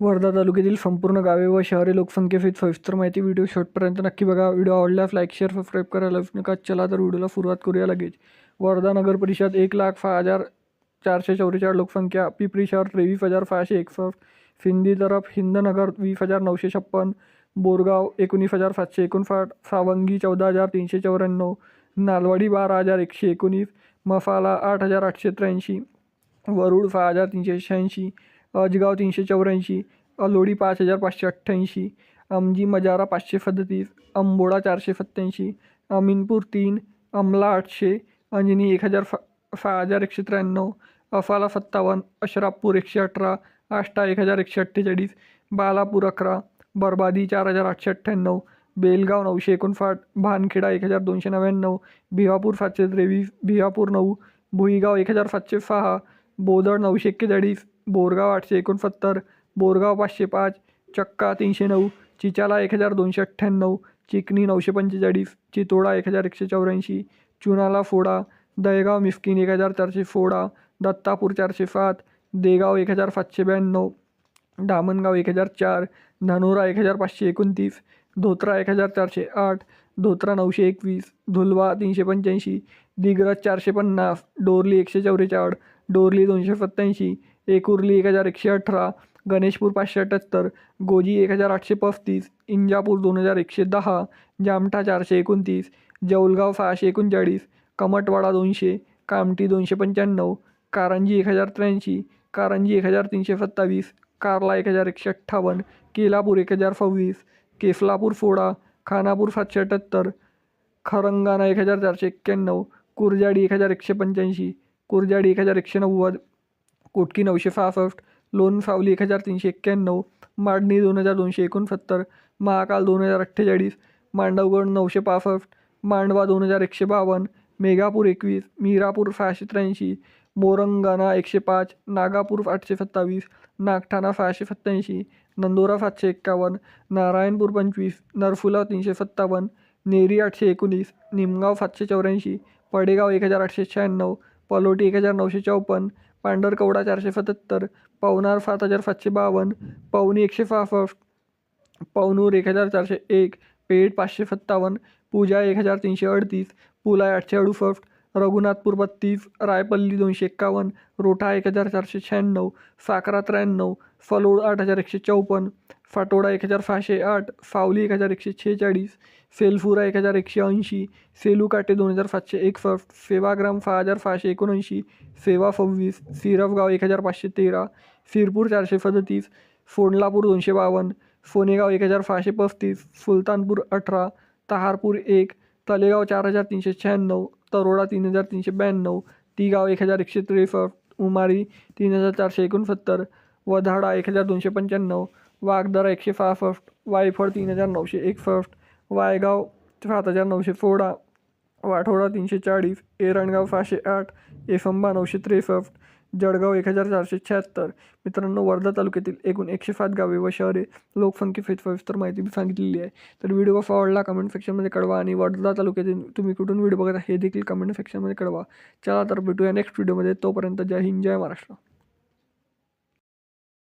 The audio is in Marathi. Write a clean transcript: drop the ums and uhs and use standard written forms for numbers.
वर्धा तालुक्यातील संपूर्ण गावे व शहरे लोकसंख्येसहित सविस्तर माहिती व्हिडिओ शेवटपर्यंत नक्की बघा. व्हिडिओ आवडल्यास लाईक शेअर सबस्क्राईब करायला विसरू नका. चला तर व्हिडिओला सुरुवात करूया लगेच. वर्धा नगर परिषद 1,06,444 लोकसंख्या. पिंपरी शहर 23,561. सिंधी तरफ हिंदनगर 20,956. बोरगाव 19,759. सावंगी 14,394. नालवाडी 12,119. मसाला 8,883. वरुड 6,386. अजगाव 384. अलोडी 5,588. अमजी मजारा 537. अंबोडा 487. अमीनपूर 3. अमला 800. अंजनी 6,193. अफाला 57. अशराफपूर 118. आष्टा 1,148. बालापूर 11. बरबादी 4,898. बेलगाव 959. भानखेडा 1,299. भिवापूर 723. भिवापूर 9. भुईगाव 1,706. बोदड 941. बोरगाव 869. बोरगाव 505. चक्का 309. चिचाला 1,298. चिकणी 945. चितोडा 1,184. चुनाला फोडा. दहेगाव मिस्कीन 1,400 फोडा. दत्तापूर 407. देगाव 1,792. धामणगाव 1,004. धानोरा 1,529. धोत्रा 1,408. धोत्रा 921. धुलवा 385. दिग्रज 450. डोरली 144. डोरली 287. एकुर्ली 1,118. गणेशपूर 578. गोजी 1,835. इंजापूर 2,110. जामठा 429. जौलगाव 639. कमटवाडा 200. कामठी 295. कारंजी 1,083. कारंजी 1,327. कार्ला 1,158. केलापूर 1,026. केसलापूर फोडा. खानापूर 778. खरंगाणा 1,491. कुरजाडी 1,185. कुरजाडी 1,190. कोटकी 965. लोणसावली 1,391. माडणी 2,269. महाकाल 2,048. मांडवगड 965. मांडवा 2,152. मेघापूर 21. मीरापूर 683. मोरंगाणा 105. नागापूर 827. नागठाणा 687. नंदोरा 751. नारायणपूर 25. नरफुला 357. नेरी 819. निमगाव 784. पडेगाव 1,896. पलोटी 1,954. पांढरकवडा 477. पवनार 7,752. पवनी 165. पवनूर 1,401. पेठ 557. पूजा 1,338. पुलाई 868. रघुनाथपूर 32. रायपल्ली 251. रोठा 1,496. साकरा 93. फलोड 8,154. फाटोडा 1,608. सावली 1,146. सेलफुरा 1,180. सेलूकाटे 2,761. सेवाग्राम 6,679. सेवा 26. सिरफगाव 1,513. सिरपूर 437. फोंडलापूर 252. सोनेगाव 1,635. सुलतानपूर 18. तहारपूर 1. तलेगाव 4,396. तरोडा 3,392. तिगाव 1,163. उमारी 3,469. वधाडा 1,295. वाघदरा 165. वायफळ 3,961. वायगाव 7,916. वाठोडा 340. एरणगाव 608. एफंबा 963. जळगाव 1,476. मित्रांनो, वर्धा तालुक्यातील एकूण 107 गावे व शहरे लोकसंख्येसहित सविस्तर माहिती मी सांगितलेली आहे. तर व्हिडिओ कसा आवडला कमेंट सेक्शनमध्ये कळवा आणि वर्धा तालुक्यातील तुम्ही कुठून व्हिडिओ बघता हे देखील कमेंट सेक्शनमध्ये कळवा. चला तर भेटूया नेक्स्ट व्हिडिओमध्ये. तोपर्यंत जय हिंद जय महाराष्ट्र.